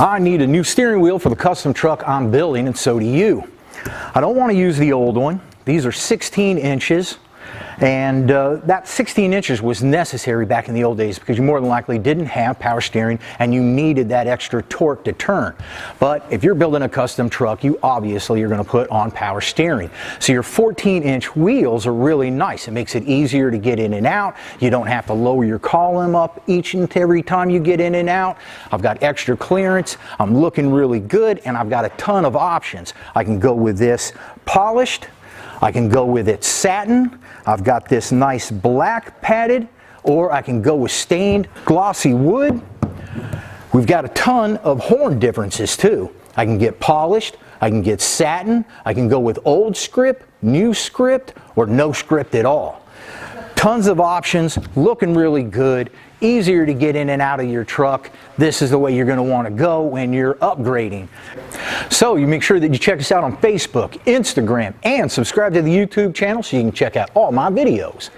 I need a new steering wheel for the custom truck I'm building, and so do you. I don't want to use the old one. These are 16 inches. And that 16 inches was necessary back in the old days because you more than likely didn't have power steering and you needed that extra torque to turn. But if you're building a custom truck, you obviously are going to put on power steering. So your 14-inch wheels are really nice. It makes it easier to get in and out. You don't have to lower your column up each and every time you get in and out. I've got extra clearance. I'm looking really good, and I've got a ton of options. I can go with this polished. I can go with it satin. I've got this nice black padded, or I can go with stained glossy wood. We've got a ton of horn differences too. I can get polished, I can get satin, I can go with old script, new script, or no script at all. Tons of options, looking really good, easier to get in and out of your truck. This is the way you're going to want to go when you're upgrading. So you make sure that you check us out on Facebook, Instagram, and subscribe to the YouTube channel so you can check out all my videos.